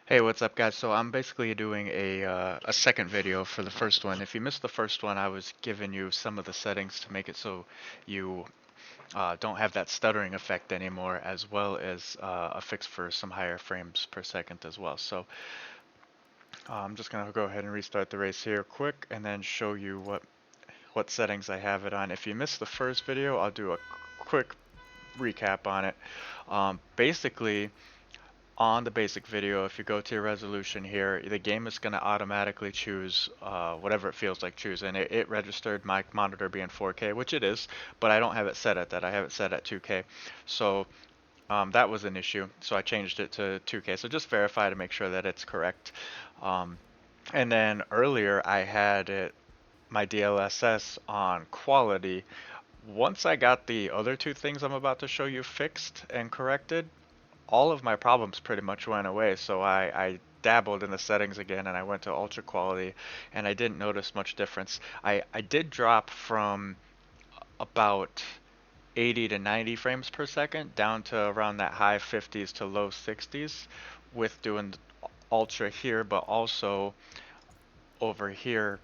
Hey, what's up, guys? So I'm basically doing a second video for the first one. If you missed the first one, I was giving you some of the settings to make it so you don't have that stuttering effect anymore, as well as a fix for some higher frames per second as well. So I'm just gonna go ahead and restart the race here quick, and then show you what settings I have it on. If you missed the first video, I'll do a quick recap on it. Basically, on the basic video, if you go to your resolution here, the game is going to automatically choose whatever it feels like choosing. It registered my monitor being 4K, which it is, but I don't have it set at that. I have it set at 2K. So that was an issue. So I changed it to 2K. So just verify to make sure that it's correct. Um, and then earlier I had my DLSS on quality. Once I got the other two things I'm about to show you fixed and corrected, all of my problems pretty much went away. So I dabbled in the settings again and I went to ultra quality and I didn't notice much difference. I did drop from about 80 to 90 frames per second down to around that high 50s to low 60s with doing ultra here, but also over here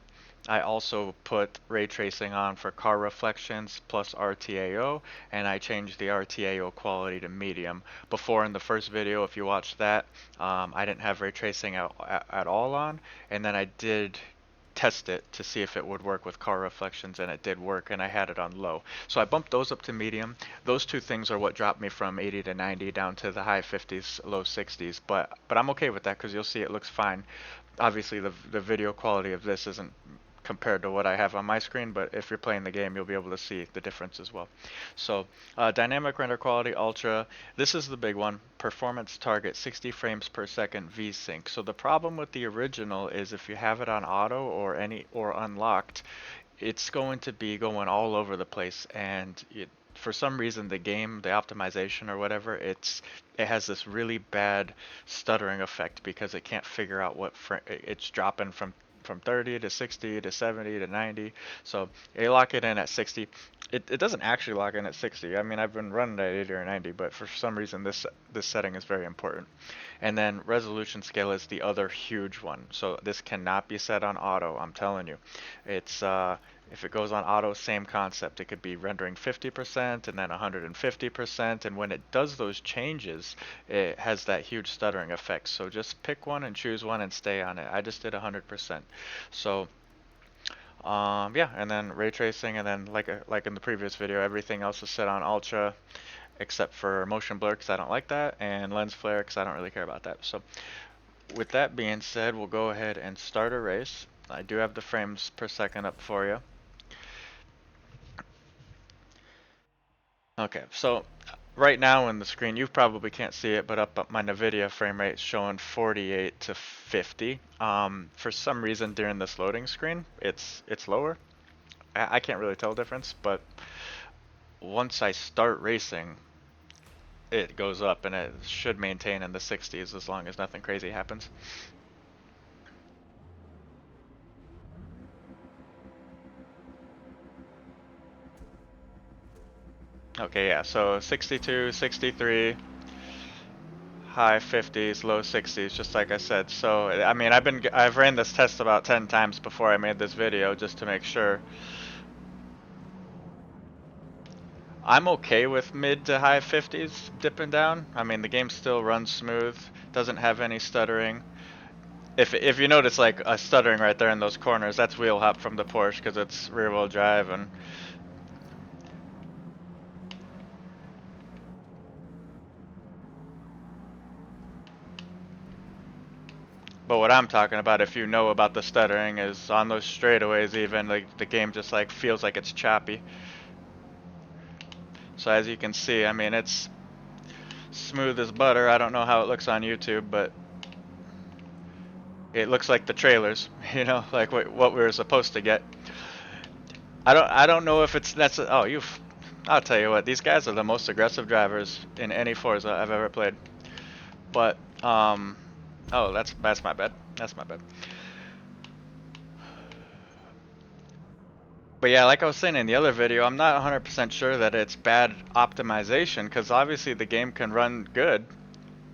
I also put ray tracing on for car reflections plus RTAO, and I changed the RTAO quality to medium. Before in the first video, if you watch that, I didn't have ray tracing at all on, and then I did test it to see if it would work with car reflections, and it did work, and I had it on low. So I bumped those up to medium. Those two things are what dropped me from 80 to 90 down to the high 50s, low 60s, but I'm okay with that because you'll see it looks fine. Obviously the video quality of this isn't compared to what I have on my screen, but if you're playing the game, you'll be able to see the difference as well. So, dynamic render quality ultra. This is the big one. Performance target 60 frames per second VSync. So the problem with the original is if you have it on auto or unlocked, it's going to be going all over the place, and for some reason the optimization or whatever, it has this really bad stuttering effect because it can't figure out it's dropping from 30 to 60 to 70 to 90. So they lock it in at 60. It doesn't actually lock in at 60. I mean, I've been running at 80 or 90, but for some reason this setting is very important. And then resolution scale is the other huge one. So this cannot be set on auto, I'm telling you. It's if it goes on auto, same concept. It could be rendering 50% and then 150%, and when it does those changes, it has that huge stuttering effect. So just pick one and choose one and stay on it. I just did 100%. So yeah, and then ray tracing, and then like in the previous video, everything else is set on ultra except for motion blur because I don't like that, and lens flare because I don't really care about that. So with that being said, we'll go ahead and start a race. I do have the frames per second up for you. Okay, so right now in the screen, you probably can't see it, but up my NVIDIA frame rate is showing 48 to 50. For some reason during this loading screen, it's lower. I can't really tell the difference, but once I start racing, it goes up, and it should maintain in the 60s as long as nothing crazy happens. Okay, yeah, so 62, 63, high 50s, low 60s, just like I said. So, I mean, I've ran this test about 10 times before I made this video just to make sure. I'm okay with mid to high 50s dipping down. I mean, the game still runs smooth, doesn't have any stuttering. If you notice like a stuttering right there in those corners, that's wheel hop from the Porsche because it's rear wheel drive. And but what I'm talking about, if you know about the stuttering, is on those straightaways even, like the game just like feels like it's choppy. So as you can see, I mean, it's smooth as butter. I don't know how it looks on YouTube, but it looks like the trailers, you know, like what we were supposed to get. I don't know if oh, I'll tell you what, these guys are the most aggressive drivers in any Forza I've ever played. But oh, that's my bad. That's my bad. But yeah, like I was saying in the other video, I'm not 100% sure that it's bad optimization because obviously the game can run good.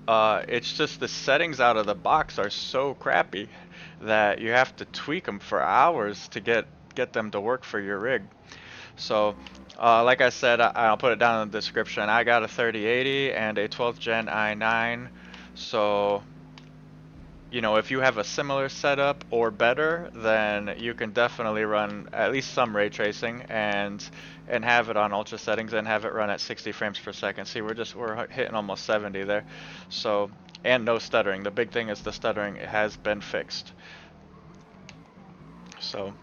It's just the settings out of the box are so crappy that you have to tweak them for hours to get them to work for your rig. So, like I said, I'll put it down in the description. I got a 3080 and a 12th gen i9. So, you know, if you have a similar setup or better, then you can definitely run at least some ray tracing and have it on ultra settings and have it run at 60 frames per second. See, we're hitting almost 70 there. So, and no stuttering. The big thing is the stuttering has been fixed. So,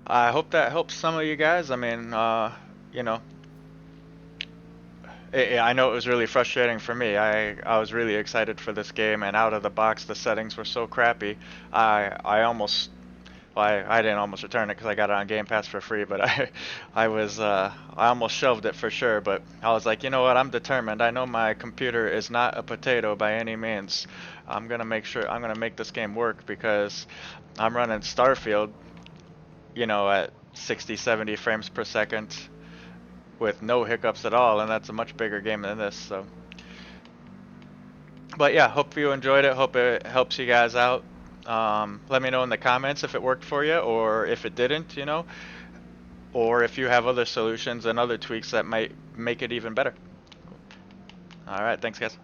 I hope that helps some of you guys. I mean, you know, I know it was really frustrating for me. I was really excited for this game, and out of the box, the settings were so crappy. I almost, well, I didn't almost return it because I got it on Game Pass for free, but I almost shelved it for sure. But I was like, you know what? I'm determined. I know my computer is not a potato by any means. I'm gonna make this game work because I'm running Starfield, you know, at 60, 70 frames per second with no hiccups at all, and that's a much bigger game than this. So, but yeah, hope you enjoyed it. Hope it helps you guys out. Let me know in the comments if it worked for you or if it didn't, you know, or if you have other solutions and other tweaks that might make it even better. All right, thanks guys.